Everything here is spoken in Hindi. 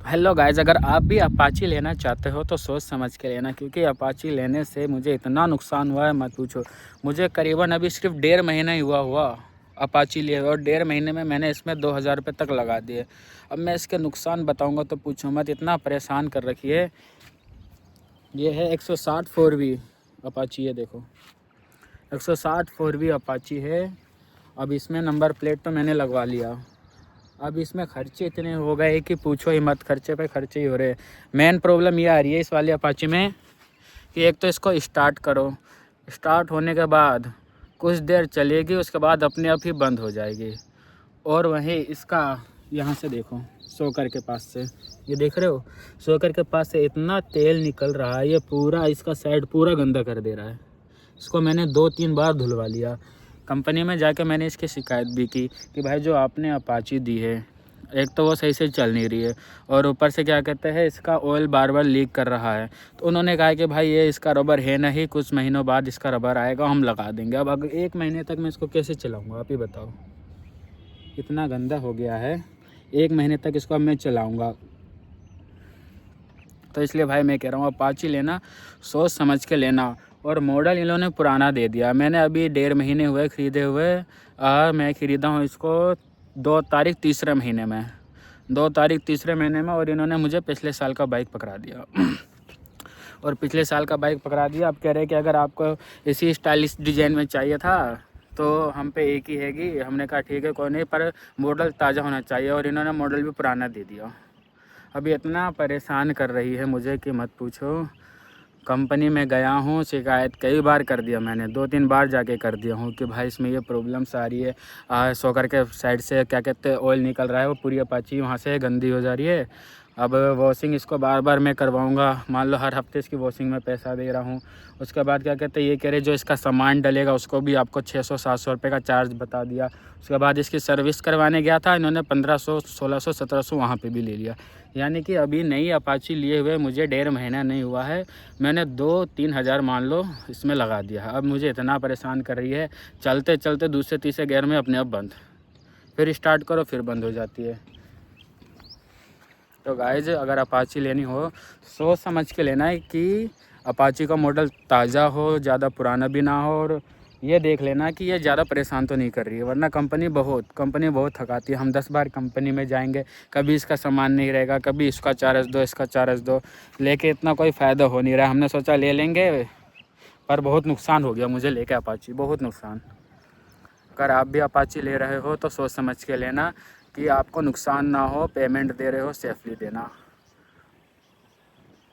हेलो गाइज, अगर आप भी अपाची लेना चाहते हो तो सोच समझ के लेना, क्योंकि अपाची लेने से मुझे इतना नुकसान हुआ है मत पूछो। मुझे करीबन अभी सिर्फ 1.5 महीना ही हुआ अपाची लिए, और 1.5 महीने में मैंने इसमें 2,000 रुपये तक लगा दिए। अब मैं इसके नुकसान बताऊंगा तो पूछो मत, इतना परेशान कर रखी है। ये है 160 4V अपाची है, देखो 160 4V अपाची है। अब इसमें नंबर प्लेट तो मैंने लगवा लिया। अब इसमें खर्चे इतने हो गए कि पूछो ही मत, खर्चे पे खर्चे ही हो रहे हैं। मेन प्रॉब्लम ये आ रही है इस वाली अपाची में कि एक तो इसको स्टार्ट करो, स्टार्ट होने के बाद कुछ देर चलेगी, उसके बाद अपने आप ही बंद हो जाएगी। और वहीं इसका यहाँ से देखो, शॉकर के पास से, ये देख रहे हो, शॉकर के पास से इतना तेल निकल रहा है, ये पूरा इसका साइड पूरा गंदा कर दे रहा है। इसको मैंने 2-3 बार धुलवा लिया। कंपनी में जाके मैंने इसकी शिकायत भी की कि भाई जो आपने अपाची दी है, एक तो वो सही से चल नहीं रही है, और ऊपर से क्या कहते हैं इसका ऑयल बार बार लीक कर रहा है। तो उन्होंने कहा कि भाई ये इसका रबर है नहीं, कुछ महीनों बाद इसका रबर आएगा, हम लगा देंगे। अब अगर 1 महीने तक मैं इसको कैसे चलाऊँगा, आप ही बताओ। इतना गंदा हो गया है, 1 महीने तक इसको अब मैं चलाऊँगा। तो इसलिए भाई मैं कह रहा हूँ अपाची लेना सोच समझ के लेना। और मॉडल इन्होंने पुराना दे दिया। मैंने अभी 1.5 महीने हुए ख़रीदे हुए, मैं ख़रीदा हूँ इसको 2 तारीख तीसरे महीने में, 2 तारीख तीसरे महीने में, और इन्होंने मुझे पिछले साल का बाइक पकड़ा दिया। और पिछले साल का बाइक पकड़ा दिया। अब कह रहे हैं कि अगर आपको इसी स्टाइलिश डिज़ाइन में चाहिए था तो हम पे एक ही हैगी। हमने कहा ठीक है कोई नहीं, पर मॉडल ताज़ा होना चाहिए, और इन्होंने मॉडल भी पुराना दे दिया। अभी इतना परेशान कर रही है मुझे कि मत पूछो। कंपनी में गया हूँ, शिकायत कई बार कर दिया मैंने, 2-3 बार जाके कर दिया हूँ कि भाई इसमें ये प्रॉब्लम्स आ रही है। शॉकर के साइड से क्या कहते हैं ऑयल निकल रहा है, वो पूरी अपाची वहाँ से गंदी हो जा रही है। अब वॉशिंग इसको बार बार मैं करवाऊँगा, मान लो हर हफ्ते इसकी वॉशिंग में पैसा दे रहा हूँ। उसके बाद क्या कहते हैं ये कह रहे जो इसका सामान डलेगा उसको भी आपको 600-700 रुपये का चार्ज बता दिया। उसके बाद इसकी सर्विस करवाने गया था, इन्होंने 1500, 1600, 1700 वहाँ पे भी ले लिया। यानी कि अभी नई अपाची लिए हुए मुझे 1.5 महीना नहीं हुआ है, मैंने 2-3 हज़ार मान लो इसमें लगा दिया है। अब मुझे इतना परेशान कर रही है, चलते चलते दूसरे तीसरे गियर में अपने आप बंद, फिर स्टार्ट करो फिर बंद हो जाती है। तो गाइज अगर अपाची लेनी हो सोच समझ के लेना है कि अपाची का मॉडल ताज़ा हो, ज़्यादा पुराना भी ना हो, और ये देख लेना कि ये ज़्यादा परेशान तो नहीं कर रही है, वरना कंपनी बहुत थकाती है। हम 10 बार कंपनी में जाएंगे, कभी इसका सामान नहीं रहेगा, कभी इसका चार्ज दो, इसका चार्ज दो, लेके इतना कोई फ़ायदा हो नहीं रहा। हमने सोचा ले लेंगे, पर बहुत नुकसान हो गया मुझे लेके अपाची, बहुत नुकसान। अगर आप भी अपाची ले रहे हो तो सोच समझ के लेना कि आपको नुकसान ना हो, पेमेंट दे रहे हो सेफली देना।